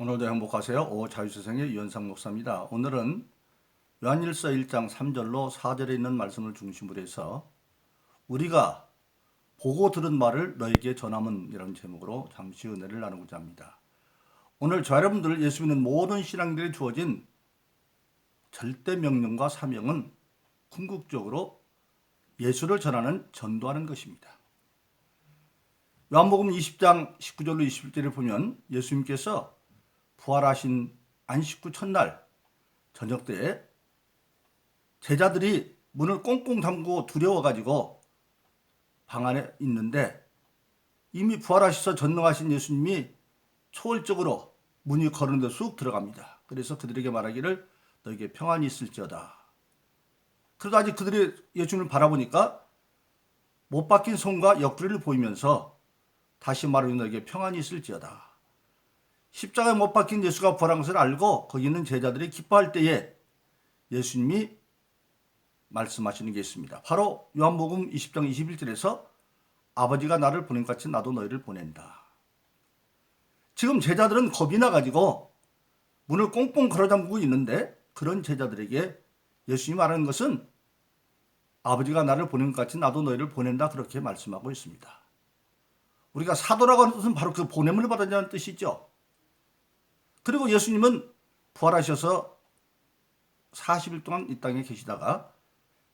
오늘도 행복하세요. 자유세상의 유현상 목사입니다. 오늘은 요한일서 1장 3절로 4절에 있는 말씀을 중심으로 해서 우리가 보고 들은 말을 너에게 전함은 이런 제목으로 잠시 은혜를 나누고자 합니다. 오늘 저 여러분들 예수 믿는 모든 신앙들이 주어진 절대 명령과 사명은 궁극적으로 예수를 전하는 전도하는 것입니다. 요한복음 20장 19절로 21절을 보면 예수님께서 부활하신 안식구 첫날 저녁 때에 제자들이 문을 꽁꽁 잠그고 두려워가지고 방 안에 있는데 이미 부활하셔서 전능하신 예수님이 초월적으로 문이 거는데 쑥 들어갑니다. 그래서 그들에게 말하기를 너에게 평안이 있을지어다. 그래도 아직 그들이 예수님을 바라보니까 못 박힌 손과 옆구리를 보이면서 다시 말하기 너에게 평안이 있을지어다. 십자가에 못 박힌 예수가 부활한 것을 알고 거기 있는 제자들이 기뻐할 때에 예수님이 말씀하시는 게 있습니다. 바로 요한복음 20장 21절에서 아버지가 나를 보낸 것 같이 나도 너희를 보낸다. 지금 제자들은 겁이 나가지고 문을 꽁꽁 걸어잠그고 있는데 그런 제자들에게 예수님이 말하는 것은 아버지가 나를 보낸 것 같이 나도 너희를 보낸다 그렇게 말씀하고 있습니다. 우리가 사도라고 하는 뜻은 바로 그 보냄을 받았다는 뜻이죠. 그리고 예수님은 부활하셔서 40일 동안 이 땅에 계시다가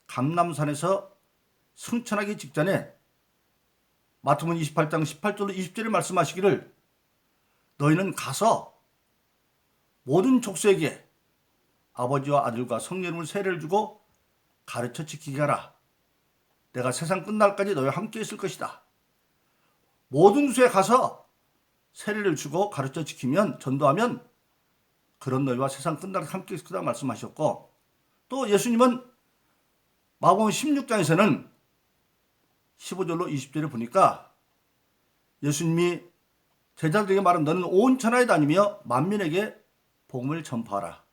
감람산에서 승천하기 직전에 마태복음 28장 18절로 20절에 말씀하시기를 너희는 가서 모든 족속에게 아버지와 아들과 성령님을 세례를 주고 가르쳐 지키게 하라. 내가 세상 끝날까지 너희와 함께 있을 것이다. 모든 수에 가서 세례를 주고 가르쳐 지키면 전도하면 그런 너희와 세상 끝날까지 함께 있을 거다 말씀하셨고 또 예수님은 마가복음 16장에서는 15절로 20절에 보니까 예수님이 제자들에게 말한 너는 온 천하에 다니며 만민에게 복음을 전파하라.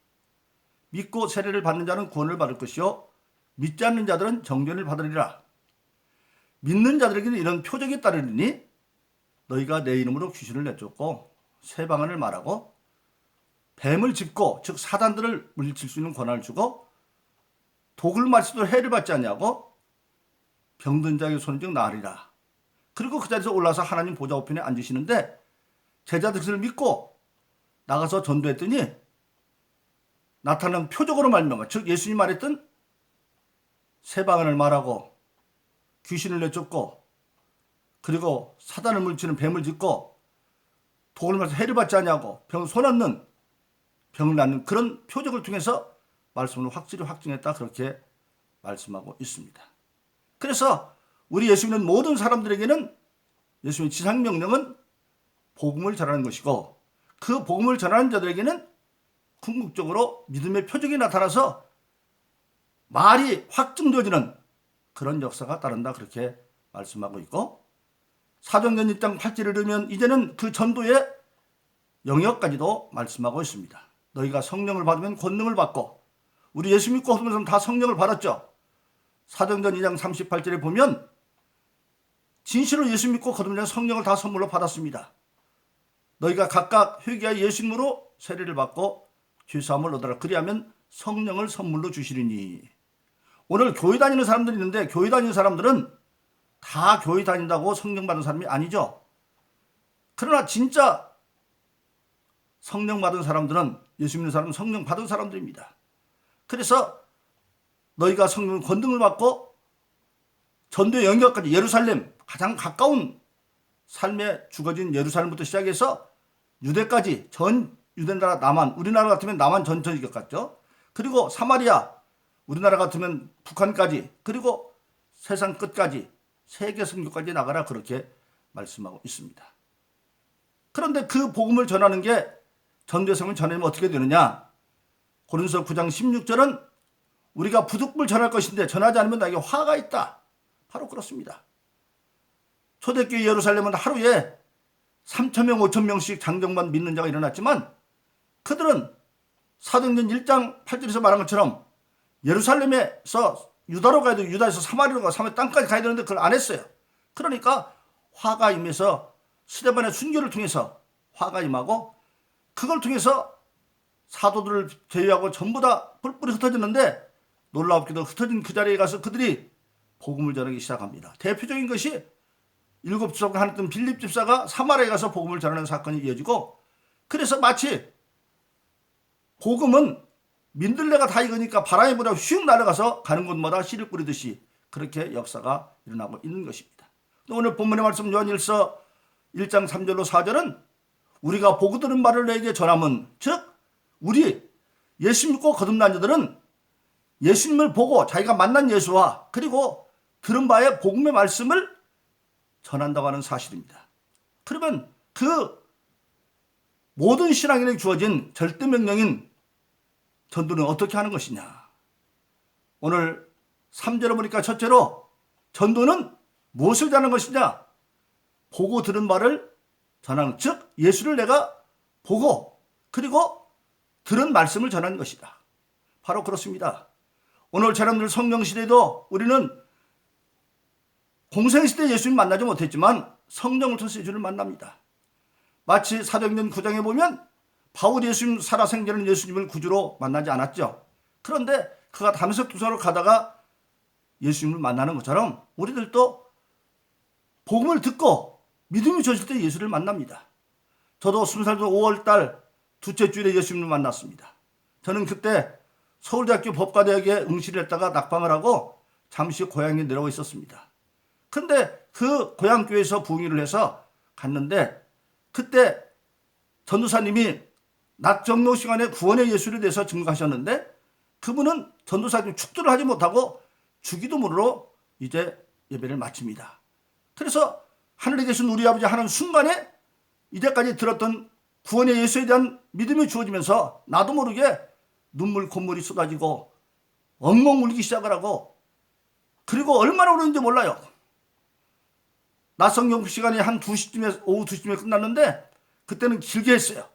믿고 세례를 받는 자는 구원을 받을 것이요 믿지 않는 자들은 정죄를 받으리라. 믿는 자들에게는 이런 표적이 따르리니 너희가 내 이름으로 귀신을 내쫓고 쇠방언을 말하고 뱀을 짚고 즉 사단들을 물리칠 수 있는 권한을 주고 독을 마시도 해를 받지 않냐고 병든 자에게 손을 즉 나으리라. 그리고 그 자리에서 올라서 하나님 보좌 우편에 앉으시는데 제자들 그것을 믿고 나가서 전도했더니 나타난 표적으로 말미암아 즉 예수님 말했던 쇠방언을 말하고 귀신을 내쫓고 그리고 사단을 물리치는 뱀을 짚고 독을 마셔서 해를 받지 않냐고 손 얹는 병을 낫는 그런 표적을 통해서 말씀을 확실히 확증했다 그렇게 말씀하고 있습니다. 그래서 우리 예수 믿는 모든 사람들에게는 예수님의 지상명령은 복음을 전하는 것이고 그 복음을 전하는 자들에게는 궁극적으로 믿음의 표적이 나타나서 말이 확증되어지는 그런 역사가 따른다 그렇게 말씀하고 있고 사도행전 1장 8절을 읽으면 이제는 그 전도의 영역까지도 말씀하고 있습니다. 너희가 성령을 받으면 권능을 받고 우리 예수 믿고 거듭난 다 성령을 받았죠. 사도행전 2장 38절에 보면 진실로 예수 믿고 거듭난 성령을 다 선물로 받았습니다. 너희가 각각 회개하여 예수 이름으로 세례를 받고 죄사함을 얻어라. 그리하면 성령을 선물로 주시리니. 오늘 교회 다니는 사람들이 있는데 교회 다니는 사람들은 다 교회 다닌다고 성령 받은 사람이 아니죠. 그러나 진짜 성령 받은 사람들은 예수 믿는 사람은 성령 받은 사람들입니다. 그래서 너희가 성령 권능을 받고 전도의 영역까지 예루살렘 가장 가까운 삶에 죽어진 예루살렘부터 시작해서 유대까지 전 유대나라 남한 우리나라 같으면 남한 전체적 같죠. 그리고 사마리아 우리나라 같으면 북한까지 그리고 세상 끝까지 세계 선교까지 나가라 그렇게 말씀하고 있습니다. 그런데 그 복음을 전하는 게 전도성을 전하면 어떻게 되느냐? 고린도서 9장 16절은 우리가 부득불 전할 것인데 전하지 않으면 나에게 화가 있다. 바로 그렇습니다. 초대교회 예루살렘은 하루에 3,000명 5,000명씩 장정만 믿는 자가 일어났지만 그들은 사도행전 1장 8절에서 말한 것처럼 예루살렘에서 유다로 가야 되고 유다에서 사마리아로 가 사마리아 땅까지 가야 되는데 그걸 안 했어요. 그러니까 화가 임해서 스데반의 순교를 통해서 화가 임하고 그걸 통해서 사도들을 제외하고 전부 다 뿔뿔이 흩어졌는데 놀랍게도 흩어진 그 자리에 가서 그들이 복음을 전하기 시작합니다. 대표적인 것이 일곱 집사가 하나였던 빌립 집사가 사마리아에 가서 복음을 전하는 사건이 이어지고, 그래서 마치 복음은 민들레가 다 익으니까 바람이 불어 휙 날아가서 가는 곳마다 씨를 뿌리듯이 그렇게 역사가 일어나고 있는 것입니다. 오늘 본문의 말씀 요한일서 1장 3절로 4절은 우리가 보고 들은 말을 너에게 전함은, 즉 우리 예수 믿고 거듭난 자들은 예수님을 보고 자기가 만난 예수와 그리고 들은 바의 복음의 말씀을 전한다고 하는 사실입니다. 그러면 그 모든 신앙인에게 주어진 절대 명령인 전도는 어떻게 하는 것이냐? 오늘 3절을 보니까 첫째로 전도는 무엇을 전하는 것이냐? 보고 들은 말을 전하는, 즉 예수를 내가 보고 그리고 들은 말씀을 전하는 것이다. 바로 그렇습니다. 오늘 사람들 성령 시대에도 우리는 공생시대 예수님 만나지 못했지만 성령을 통해서 예수를 만납니다. 마치 사도행전 9장에 보면 바울이 예수님 살아생전은 예수님을 구주로 만나지 않았죠. 그런데 그가 다메섹 도상으로 가다가 예수님을 만나는 것처럼 우리들도 복음을 듣고 믿음이 주어질 때 예수를 만납니다. 저도 20살 5월달 둘째 주일에 예수님을 만났습니다. 저는 그때 서울대학교 법과대학에 응시를 했다가 낙방을 하고 잠시 고향에 내려와 있었습니다. 근데 그 고향교회에서 부흥회를 해서 갔는데 그때 전도사님이 낮 정로 시간에 구원의 예수에 대해서 증거하셨는데 그분은 전도사님 축도를 하지 못하고 주기도문으로 이제 예배를 마칩니다. 그래서 하늘에 계신 우리 아버지 하는 순간에 이제까지 들었던 구원의 예수에 대한 믿음이 주어지면서 나도 모르게 눈물 콧물이 쏟아지고 엉엉 울기 시작을 하고, 그리고 얼마나 울었는지 몰라요. 낮성경 시간이 한 2시쯤에, 오후 2시쯤에 끝났는데 그때는 길게 했어요.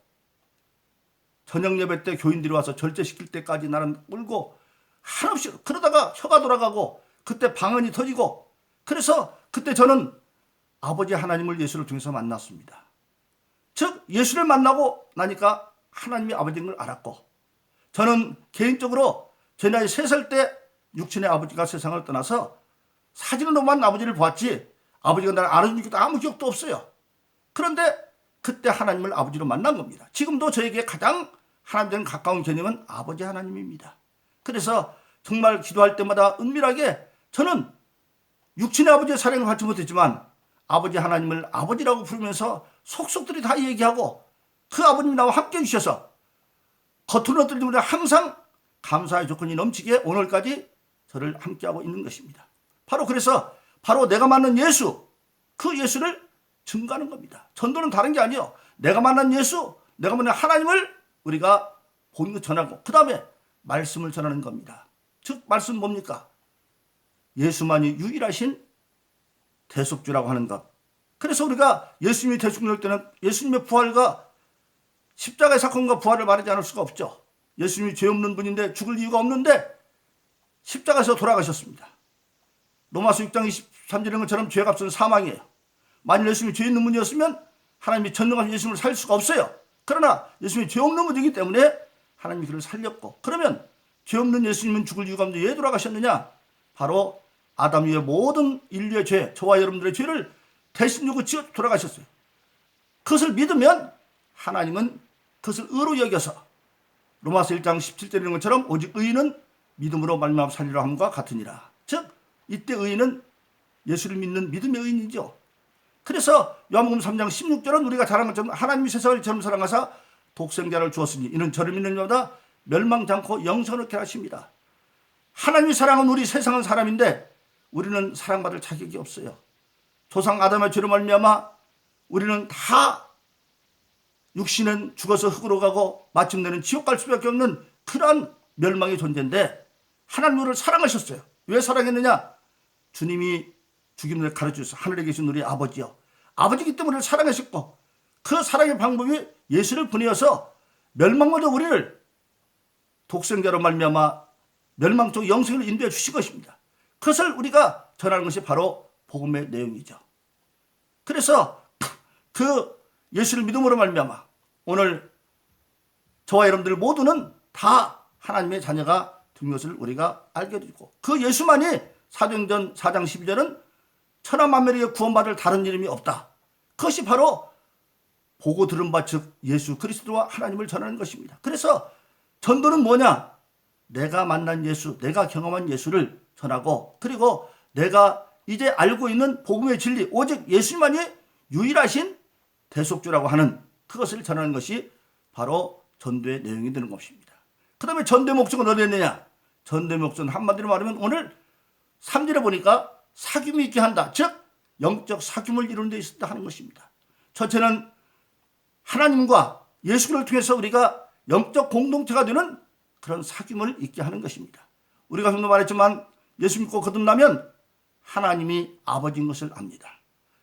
저녁 예배 때 교인들이 와서 절제시킬 때까지 나는 울고 한없이, 그러다가 혀가 돌아가고 그때 방언이 터지고, 그래서 그때 저는 아버지 하나님을 예수를 통해서 만났습니다. 즉 예수를 만나고 나니까 하나님이 아버지인 걸 알았고, 저는 개인적으로 제 나이 3살 때 육친의 아버지가 세상을 떠나서 사진으로만 아버지를 보았지 아버지가 나를 알아준 적도 아무 기억도 없어요. 그런데 그때 하나님을 아버지로 만난 겁니다. 지금도 저에게 가장 하나님과는 가까운 개념은 아버지 하나님입니다. 그래서 정말 기도할 때마다 은밀하게 저는 육친의 아버지의 사랑을 받지 못했지만 아버지 하나님을 아버지라고 부르면서 속속들이 다 얘기하고 그 아버님이 나와 함께 해주셔서 겉으로 어떨지 모르게 항상 감사의 조건이 넘치게 오늘까지 저를 함께하고 있는 것입니다. 바로 그래서 바로 내가 만난 예수, 그 예수를 증거하는 겁니다. 전도는 다른 게 아니에요. 내가 만난 예수, 내가 만난 하나님을 우리가 본것 전하고 그 다음에 말씀을 전하는 겁니다. 즉 말씀 뭡니까? 예수만이 유일하신 대속주라고 하는 것. 그래서 우리가 예수님이 대속주일 때는 예수님의 부활과 십자가의 사건과 부활을 말하지 않을 수가 없죠. 예수님이 죄 없는 분인데 죽을 이유가 없는데 십자가에서 돌아가셨습니다. 로마서 6장 23절인 것처럼 죄값은 사망이에요. 만일 예수님이 죄 있는 분이었으면 하나님이 전능하신 예수님을 살릴 수가 없어요. 그러나 예수님이 죄 없는 분이기 때문에 하나님이 그를 살렸고, 그러면 죄 없는 예수님은 죽을 이유가 없는데 왜 돌아가셨느냐? 바로 아담 이후의 모든 인류의 죄, 저와 여러분들의 죄를 대신 지고 돌아가셨어요. 그것을 믿으면 하나님은 그것을 의로 여겨서 로마서 1장 17절인 것처럼 오직 의인은 믿음으로 말미암아 살리라 함과 같으니라. 즉 이때 의인은 예수를 믿는 믿음의 의인이죠. 그래서 요한복음 3장 16절은 우리가 잘 아는 것처럼 하나님이 세상을 이처럼 사랑하사 독생자를 주었으니 이는 저를 믿는 자마다 멸망치 않고 영생을 얻게 하십니다. 하나님이 사랑은 우리 세상은 사람인데 우리는 사랑받을 자격이 없어요. 조상 아담의 죄로 말미암아 우리는 다 육신은 죽어서 흙으로 가고 마침내는 지옥 갈 수밖에 없는 그러한 멸망의 존재인데 하나님 우리를 사랑하셨어요. 왜 사랑했느냐? 주님이 죽임을 가르쳐주셔서 하늘에 계신 우리 아버지요, 아버지기 때문에 우리를 사랑하셨고 그 사랑의 방법이 예수를 보내어서 멸망모든 우리를 독생자로 말미암아 멸망 쪽 영생을 인도해 주신 것입니다. 그것을 우리가 전하는 것이 바로 복음의 내용이죠. 그래서 그 예수를 믿음으로 말미암아 오늘 저와 여러분들 모두는 다 하나님의 자녀가 된 것을 우리가 알게 되고, 그 예수만이 사도행전 4장 12절은 천하 만민에게 구원받을 다른 이름이 없다. 그것이 바로 보고 들은 바 즉 예수 그리스도와 하나님을 전하는 것입니다. 그래서 전도는 뭐냐? 내가 만난 예수, 내가 경험한 예수를 전하고, 그리고 내가 이제 알고 있는 복음의 진리, 오직 예수만이 유일하신 대속주라고 하는 그것을 전하는 것이 바로 전도의 내용이 되는 것입니다. 그 다음에 전도의 목적은 어디에 있느냐? 전도의 목적은 한마디로 말하면 오늘 3절에 보니까 사귐이 있게 한다. 즉 영적 사귐을 이루는 데 있다 하는 것입니다. 첫째는 하나님과 예수를 통해서 우리가 영적 공동체가 되는 그런 사귐을 있게 하는 것입니다. 우리가 방금 말했지만 예수 믿고 거듭나면 하나님이 아버지인 것을 압니다.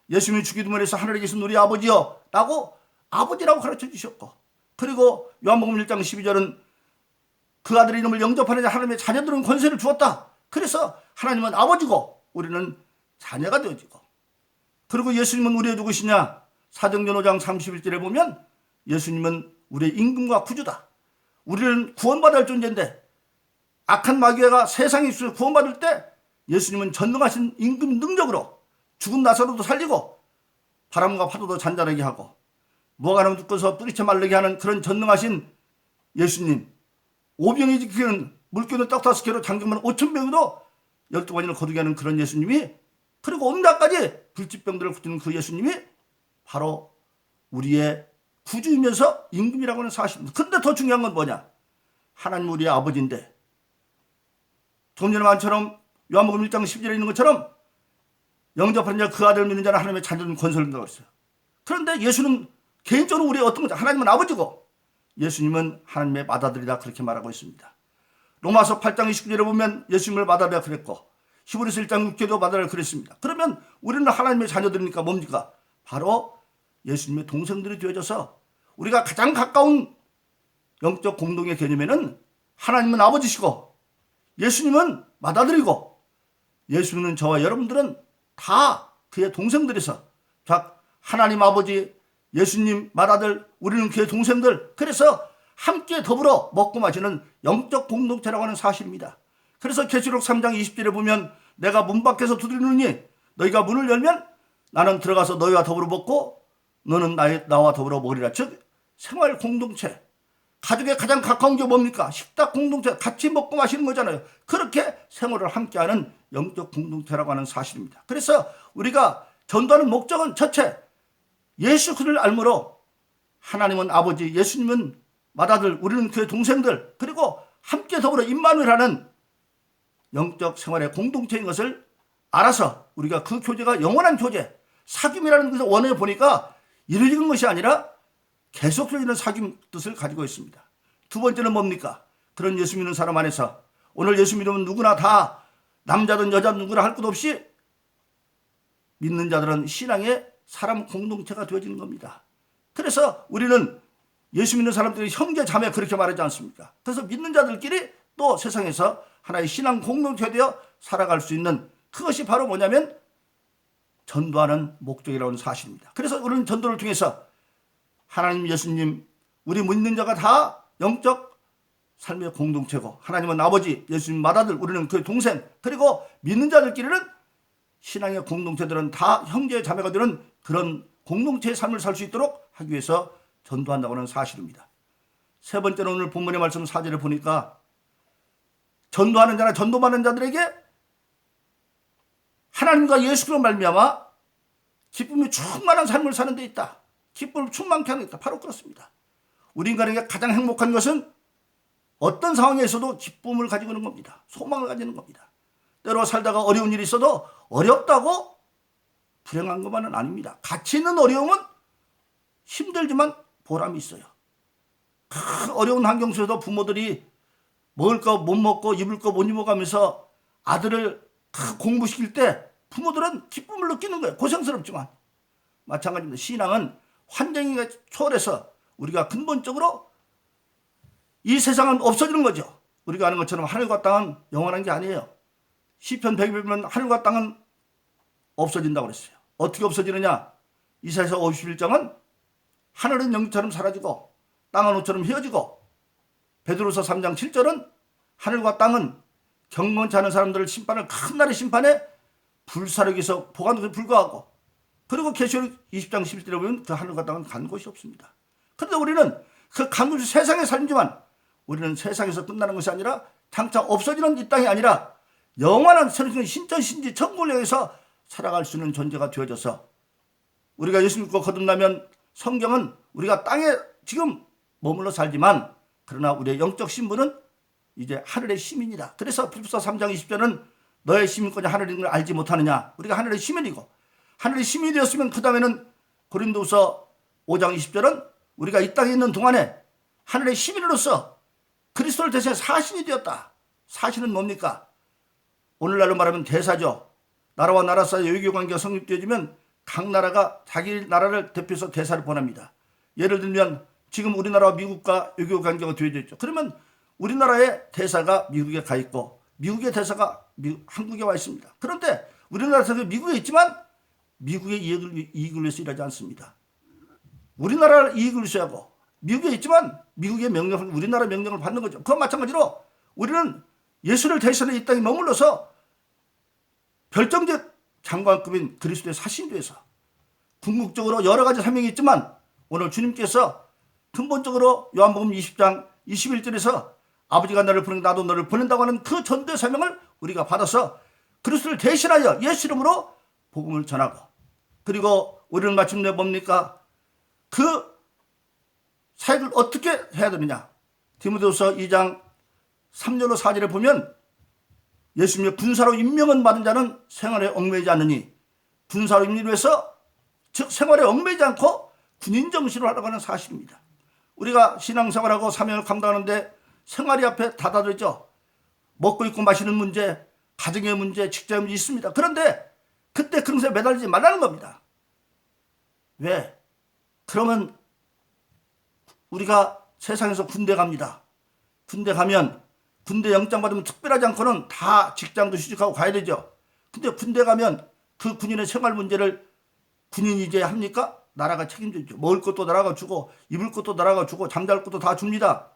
예수님이 죽기도문에서 하늘에 계신 우리 아버지여 라고 아버지라고 가르쳐 주셨고, 그리고 요한복음 1장 12절은 그 아들의 이름을 영접하는 하나님의 자녀들은 권세를 주었다. 그래서 하나님은 아버지고 우리는 자녀가 되어지고, 그리고 예수님은 우리의 누구시냐? 사도행전 5장 31절에 보면 예수님은 우리의 임금과 구주다. 우리는 구원받을 존재인데 악한 마귀가 세상에 있어 구원받을 때 예수님은 전능하신 임금 능력으로 죽은 나사로도 살리고 바람과 파도도 잔잔하게 하고 무화과나무 묶어서 뿌리채 마르게 하는 그런 전능하신 예수님, 오병이 지키는 물기는 떡 5개로 장경만 5,000명으로 12관이나 거두게 하는 그런 예수님이, 그리고 온갖까지 불치병들을 고치는 그 예수님이 바로 우리의 구주이면서 임금이라고 하는 사실입니다. 근데 더 중요한 건 뭐냐? 하나님 우리의 아버지인데, 조금 전에 말처럼 요한복음 1장 10절에 있는 것처럼 영접하는 자 그 아들을 믿는 자는 하나님의 자녀는 권세를 준다고 했어요. 그런데 예수는 개인적으로 우리의 어떤 거죠? 하나님은 아버지고 예수님은 하나님의 맏아들이다, 그렇게 말하고 있습니다. 로마서 8장 29절에 보면 예수님을 맏아들이라 그랬고, 히브리서 1장 6절에도 맏아들이라 그랬습니다. 그러면 우리는 하나님의 자녀들이니까 뭡니까? 바로 예수님의 동생들이 되어져서 우리가 가장 가까운 영적 공동의 개념에는 하나님은 아버지시고 예수님은 맏아들이고, 예수님은 저와 여러분들은 다 그의 동생들에서, 하나님 아버지, 예수님 맏아들, 우리는 그의 동생들, 그래서 함께 더불어 먹고 마시는 영적 공동체라고 하는 사실입니다. 그래서 계시록 3장 20절에 보면 내가 문 밖에서 두드리느니 너희가 문을 열면 나는 들어가서 너희와 더불어 먹고 너는 나와 더불어 먹으리라. 즉 생활 공동체, 가족의 가장 가까운 게 뭡니까? 식탁 공동체, 같이 먹고 마시는 거잖아요. 그렇게 생활을 함께하는 영적 공동체라고 하는 사실입니다. 그래서 우리가 전도하는 목적은 첫째, 예수 그를 알므로 하나님은 아버지, 예수님은 맏아들, 우리는 그의 동생들, 그리고 함께 더불어 임마누엘하는 영적 생활의 공동체인 것을 알아서 우리가 그 교제가 영원한 교제, 사귐이라는 것을 원해 보니까 이루어지는 것이 아니라 계속적인 사귐 뜻을 가지고 있습니다. 두 번째는 뭡니까? 그런 예수 믿는 사람 안에서 오늘 예수 믿으면 누구나 다 남자든 여자든 누구나 할 것 없이 믿는 자들은 신앙의 사람 공동체가 되어지는 겁니다. 그래서 우리는 예수 믿는 사람들이 형제 자매 그렇게 말하지 않습니까? 그래서 믿는 자들끼리 또 세상에서 하나의 신앙 공동체가 되어 살아갈 수 있는, 그것이 바로 뭐냐면 전도하는 목적이라는 사실입니다. 그래서 우리는 전도를 통해서 하나님, 예수님, 우리 믿는 자가 다 영적 삶의 공동체고, 하나님은 아버지, 예수님 맏아들, 우리는 그의 동생, 그리고 믿는 자들끼리는 신앙의 공동체들은 다 형제 자매가 되는 그런 공동체의 삶을 살 수 있도록 하기 위해서 전도한다고 하는 사실입니다. 세 번째는 오늘 본문의 말씀 4절을 보니까 전도하는 자나 전도받는 자들에게 하나님과 예수로 말미암아 기쁨이 충만한 삶을 사는 데 있다. 기쁨을 충만케 하는 데 있다. 바로 그렇습니다. 우리 인간에게 가장 행복한 것은 어떤 상황에서도 기쁨을 가지고 있는 겁니다. 소망을 가지는 겁니다. 때로 살다가 어려운 일이 있어도 어렵다고 불행한 것만은 아닙니다. 가치 있는 어려움은 힘들지만 보람이 있어요. 큰 어려운 환경 속에서 부모들이 먹을 거 못 먹고 입을 거 못 입어가면서 아들을 공부시킬 때 부모들은 기쁨을 느끼는 거예요. 고생스럽지만. 마찬가지입니다. 신앙은 환경이 초월해서 우리가 근본적으로 이 세상은 없어지는 거죠. 우리가 아는 것처럼 하늘과 땅은 영원한 게 아니에요. 시편 100에 보면 하늘과 땅은 없어진다고 그랬어요. 어떻게 없어지느냐? 이사야서 51장은 하늘은 영처럼 사라지고 땅은 옷처럼 휘어지고 베드로서 3장 7절은 하늘과 땅은 경건치 않은 사람들을 심판을 큰 날의 심판에 불사르기에서 보관한 것에 불과하고, 그리고 계시록 20장 11절에 보면 그 하늘과 땅은 간 곳이 없습니다. 그런데 우리는 그 간 곳이 세상에 살지만 우리는 세상에서 끝나는 것이 아니라 장차 없어지는 이 땅이 아니라 영원한 새로운 신천신지 천국을 향해서 살아갈 수 있는 존재가 되어져서, 우리가 예수 믿고 거듭나면 성경은 우리가 땅에 지금 머물러 살지만 그러나 우리의 영적 신분은 이제 하늘의 시민이다. 그래서 빌립보서 3장 20절은 너의 시민권이 하늘인 걸 알지 못하느냐. 우리가 하늘의 시민이고, 하늘의 시민이 되었으면 그 다음에는 고린도후서 5장 20절은 우리가 이 땅에 있는 동안에 하늘의 시민으로서 그리스도를 대신해 사신이 되었다. 사신은 뭡니까? 오늘날로 말하면 대사죠. 나라와 나라 사이의 외교관계가 성립되어지면 각 나라가 자기 나라를 대표해서 대사를 보냅니다. 예를 들면 지금 우리나라와 미국과 외교관계가 되어져 있죠. 그러면 우리나라의 대사가 미국에 가 있고 미국의 대사가 한국에 와 있습니다. 그런데 우리나라 대사가 미국에 있지만 미국의 이익을 위해서 일하지 않습니다. 우리나라를 이익을 위해서 하고 미국에 있지만 미국의 명령을, 우리나라 명령을 받는 거죠. 그와 마찬가지로 우리는 예수를 대신해 이 땅에 머물러서 결정적 장관급인 그리스도의 사신이 돼서 궁극적으로 여러 가지 사명이 있지만 오늘 주님께서 근본적으로 요한복음 20장 21절에서 아버지가 너를 보내고 나도 너를 보낸다고 하는 그 전도의 사명을 우리가 받아서 그리스도를 대신하여 예수 이름으로 복음을 전하고, 그리고 우리는 마침내 뭡니까? 그 사역을 어떻게 해야 되느냐? 디모데후서 2장 3절로 4절에 보면 예수님의 군사로 임명은 받은 자는 생활에 얽매이지 않느니, 군사로 임명해서 즉 생활에 얽매이지 않고 군인 정신으로 하라고 하는 사실입니다. 우리가 신앙생활하고 사명을 감당하는데 생활이 앞에 닫아들죠. 먹고 입고 마시는 문제, 가정의 문제, 직장의 문제 있습니다. 그런데 그때 그런 것에 매달리지 말라는 겁니다. 왜? 그러면 우리가 세상에서 군대 갑니다. 군대 가면 군대 영장 받으면 특별하지 않고는 다 직장도 취직하고 가야 되죠. 근데 군대 가면 그 군인의 생활 문제를 군인이 이제 합니까? 나라가 책임지죠. 먹을 것도 나라가 주고 입을 것도 나라가 주고 잠잘 것도 다 줍니다.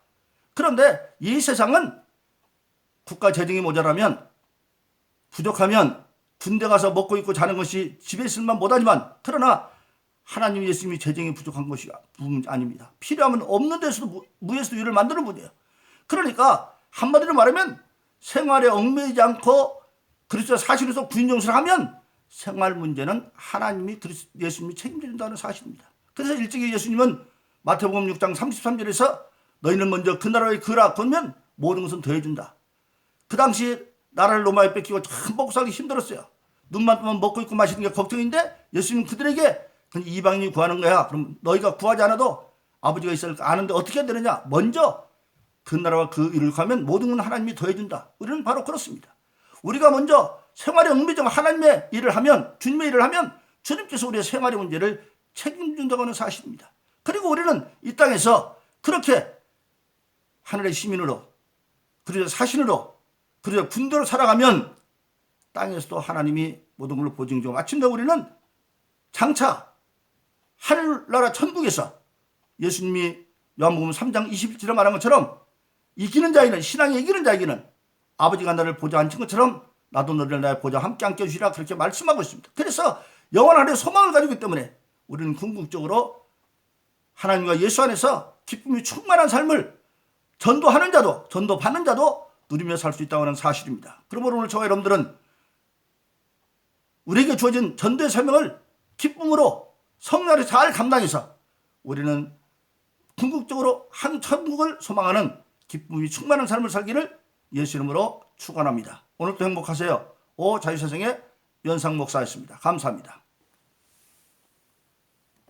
그런데 이 세상은 국가 재정이 모자라면, 부족하면 군대 가서 먹고 입고 자는 것이 집에 있을만 못하지만, 그러나 하나님 예수님이 재정이 부족한 것이 아닙니다. 필요하면 없는 데서도 무에서도 유를 만드는 분이에요. 그러니까 한마디로 말하면 생활에 얽매이지 않고 그리스도의 사실에서 군인 정신을 하면 생활 문제는 하나님이 예수님이 책임진다는 사실입니다. 그래서 일찍이 예수님은 마태복음 6장 33절에서 너희는 먼저 그 나라의 그라 그러면 모든 것은 더해준다. 그 당시 나라를 로마에 뺏기고 참 먹고 살기 힘들었어요. 눈만 뜨면 먹고 입고 마시는 게 걱정인데 예수님은 그들에게 이방인이 구하는 거야. 그럼 너희가 구하지 않아도 아버지가 있을 아는데 어떻게 해야 되느냐? 먼저 그 나라와 그 일을 가면 모든 건 하나님이 더해준다. 우리는 바로 그렇습니다. 우리가 먼저 생활의 얽매이지 하나님의 일을 하면, 주님의 일을 하면 주님께서 우리의 생활의 문제를 책임진다고 하는 사실입니다. 그리고 우리는 이 땅에서 그렇게 하늘의 시민으로, 그리고 사신으로, 그리고 군대로 살아가면 땅에서도 하나님이 모든 걸로 보증하고, 마침내 우리는 장차 하늘나라 천국에서 예수님이 요한복음 3장 21절에 말한 것처럼 이기는 자에는, 신앙에 이기는 자에게는 아버지가 나를 보좌 앉힌 것처럼 나도 너를 나의 보좌 함께 앉혀주시라, 그렇게 말씀하고 있습니다. 그래서 영원한 소망을 가지고 있기 때문에 우리는 궁극적으로 하나님과 예수 안에서 기쁨이 충만한 삶을 전도하는 자도 전도받는 자도 누리며 살 수 있다고 하는 사실입니다. 그러므로 오늘 저와 여러분들은 우리에게 주어진 전도의 사명을 기쁨으로 성령으로 잘 감당해서 우리는 궁극적으로 한 천국을 소망하는 기쁨이 충만한 삶을 살기를 예수 이름으로 축원합니다. 오늘도 행복하세요. 자유세상의 연상 목사였습니다. 감사합니다.